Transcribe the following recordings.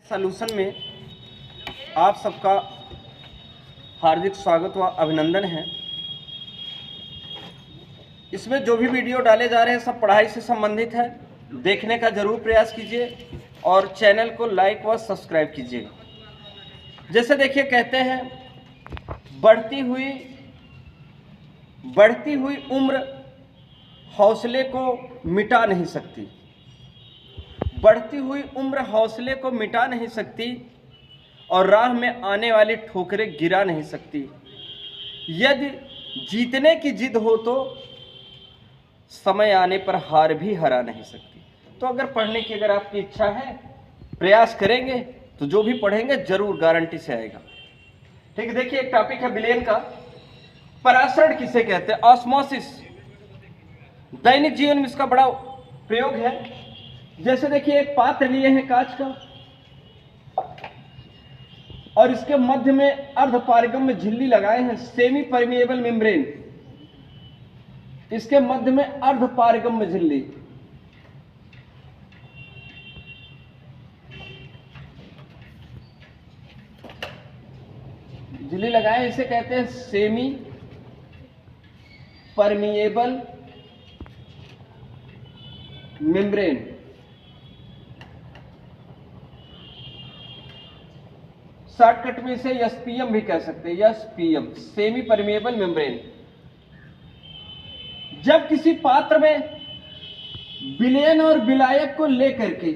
Solution में आप सबका हार्दिक स्वागत व अभिनंदन है। इसमें जो भी वीडियो डाले जा रहे हैं सब पढ़ाई से संबंधित है। देखने का जरूर प्रयास कीजिए और चैनल को लाइक व सब्सक्राइब कीजिएगा। जैसे देखिए, कहते हैं बढ़ती हुई उम्र हौसले को मिटा नहीं सकती। बढ़ती हुई उम्र हौसले को मिटा नहीं सकती और राह में आने वाली ठोकरें गिरा नहीं सकती। यदि जीतने की जिद हो तो समय आने पर हार भी हरा नहीं सकती। तो अगर पढ़ने की आपकी इच्छा है, प्रयास करेंगे तो जो भी पढ़ेंगे जरूर गारंटी से आएगा। ठीक है, देखिए एक टॉपिक है विलेन का। परासरण किसे कहते हैं? ऑस्मोसिस। दैनिक जीवन में इसका बड़ा प्रयोग है। जैसे देखिए, एक पात्र लिए हैं कांच का और इसके मध्य में अर्धपारगम्य झिल्ली लगाए हैं, सेमी परमिएबल मेम्ब्रेन। इसके मध्य में अर्धपारगम्य झिल्ली लगाए, इसे कहते हैं सेमी परमिएबल मेम्ब्रेन। शॉर्टकट में इसे एसपीएम भी कह सकते हैं, एसपीएम, सेमी परमिएबल मेम्ब्रेन। जब किसी पात्र में विलेन और विलायक को लेकर के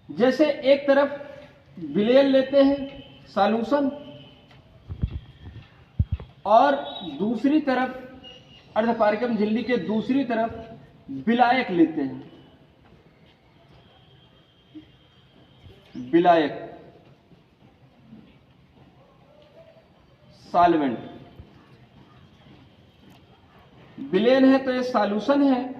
जैसे एक तरफ विलेन लेते हैं सॉल्यूशन और दूसरी तरफ अर्धपारगम झिल्ली के दूसरी तरफ विलायक लेते हैं, विलायक सॉल्वेंट। विलेन है तो ये सॉल्यूशन है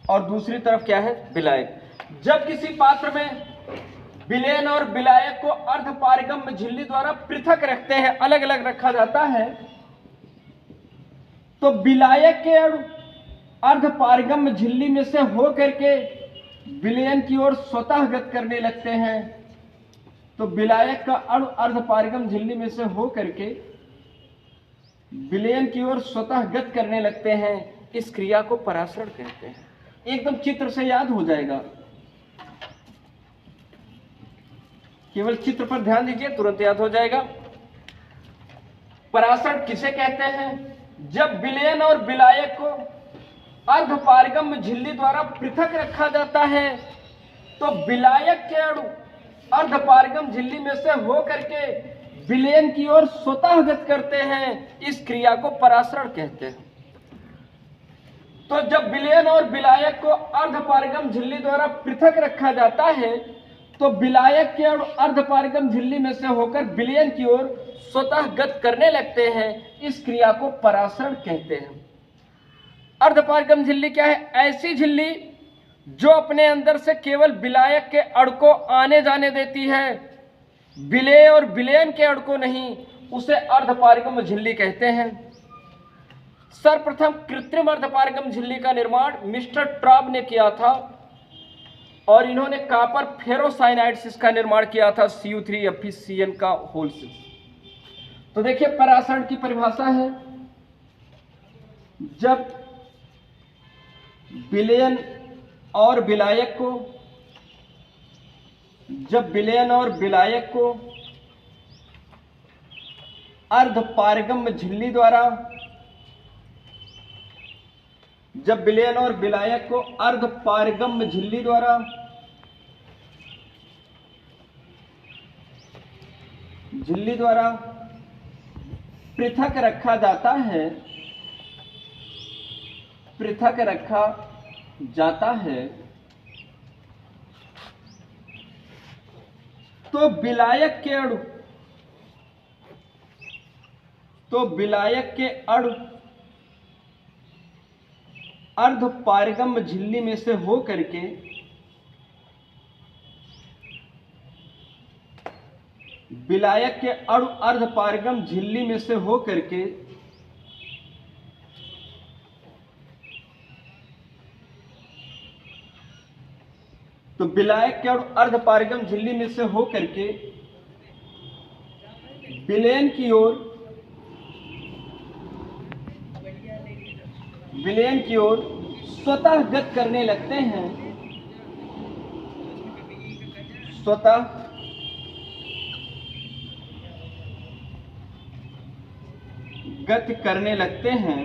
और दूसरी तरफ क्या है? विलायक। जब किसी पात्र में विलेन और विलायक को अर्धपारगम्य झिल्ली द्वारा पृथक रखते हैं, अलग अलग रखा जाता है, तो विलायक के अणु अर्धपारगम्य झिल्ली में से होकर के विलेन की ओर स्वतः गत करने लगते हैं। तो विलायक का अणु अर्धपारगम झिल्ली में से होकर के विलेन की ओर स्वतः गत करने लगते हैं। इस क्रिया को परासरण कहते हैं। एकदम चित्र से याद हो जाएगा, केवल चित्र पर ध्यान दीजिए, तुरंत याद हो जाएगा। परासरण किसे कहते हैं? जब विलेन और विलायक को अर्धपारगम्य झिल्ली द्वारा पृथक रखा जाता है तो विलायक के अणु अर्धपारगम झिल्ली में से होकर के विलेन की ओर स्वतः गत करते हैं। इस क्रिया को परासरण कहते हैं। तो जब विलेन और विलायक को अर्धपारगम झिल्ली द्वारा पृथक रखा जाता है तो विलायक के अणु अर्धपारगम झिल्ली में से होकर विलेन की ओर स्वतः गत करने लगते हैं। इस क्रिया को परासरण कहते हैं। अर्धपारगम झिल्ली क्या है? ऐसी झिल्ली जो अपने अंदर से केवल विलायक के अणु को आने जाने देती है, विलेय और विलेन के अणु को नहीं, उसे अर्धपारगम झिल्ली कहते हैं। सर्वप्रथम कृत्रिम अर्धपारगम झिल्ली का निर्माण मिस्टर ट्राब ने किया था और इन्होंने कॉपर फेरोसाइनाइड्स का निर्माण किया था, Cu3FeCN का होल से। तो देखिए, परासरण की परिभाषा है, जब विलेन और विलायक को अर्धपारगम्य झिल्ली द्वारा पृथक रखा जाता है तो विलायक के अणु अर्धपारगम्य झिल्ली में से होकर के विलायक के अणु अर्धपारगम झिल्ली में से होकर के तो विलायक के अणु अर्धपारगम झिल्ली में से होकर के विलयन की ओर स्वतः गत करने लगते हैं, स्वतः गति करने लगते हैं।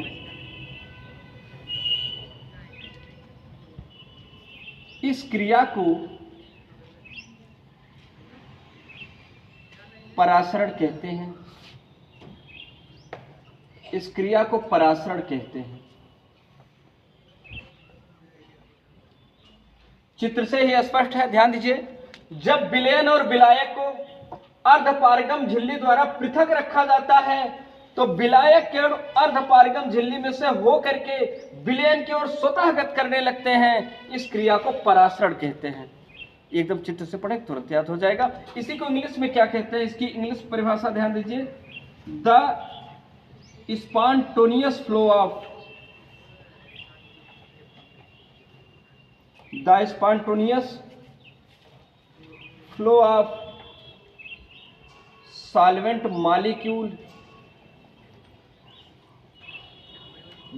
इस क्रिया को परासरण कहते हैं। इस क्रिया को परासरण कहते हैं। चित्र से ही स्पष्ट है, ध्यान दीजिए। जब विलयन और विलायक को अर्धपारगम झिल्ली द्वारा पृथक रखा जाता है तो विलायक के अणु अर्धपारगम झिल्ली में से होकर के विलयन की ओर स्वतः गत करने लगते हैं। इस क्रिया को परासरण कहते हैं। एकदम चित्र से पढ़े तुरंत याद हो जाएगा। इसी को इंग्लिश में क्या कहते हैं, इसकी इंग्लिश परिभाषा ध्यान दीजिए। The spontaneous flow of solvent molecule,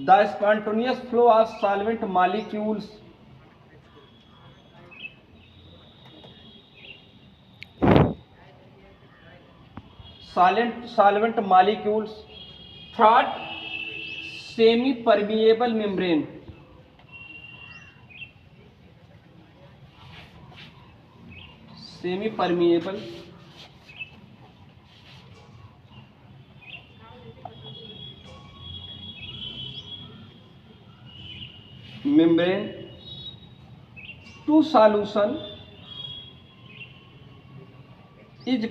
the spontaneous flow of solvent molecules through semi-permeable membrane, membrane to solution is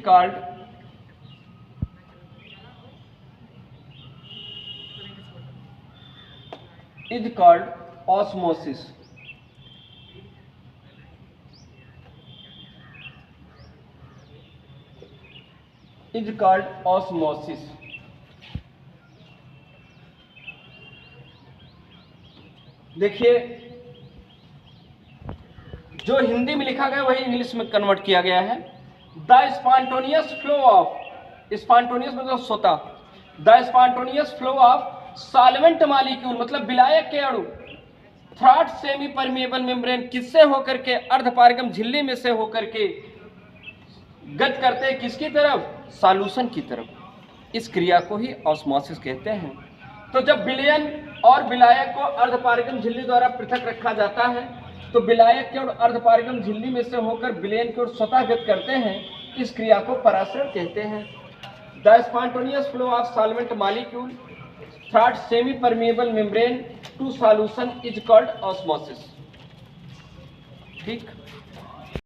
called osmosis. देखिए, जो हिंदी में लिखा गया वही इंग्लिश में कन्वर्ट किया गया है। The spontaneous flow of, spontaneous मतलब स्वतः, the spontaneous flow of solvent molecule मतलब विलायक के अणु थ्रॉट सेमी परमेबल मेम्ब्रेन किससे होकर के, अर्धपारगम झिल्ली में से होकर के गत करते हैं किसकी तरफ, सॉल्यूशन की तरफ। इस क्रिया को ही ऑस्मोसिस कहते हैं। तो जब विलयन और विलायक को अर्धपारगम झिल्ली द्वारा पृथक रखा जाता है तो विलायक के और अर्धपारगम झिल्ली में से होकर विलयन की ओर स्वतः गत करते हैं। इस क्रिया को परासरण कहते हैं। The spontaneous flow of solvent molecule through semi permeable membrane to solution is called osmosis. ठीक।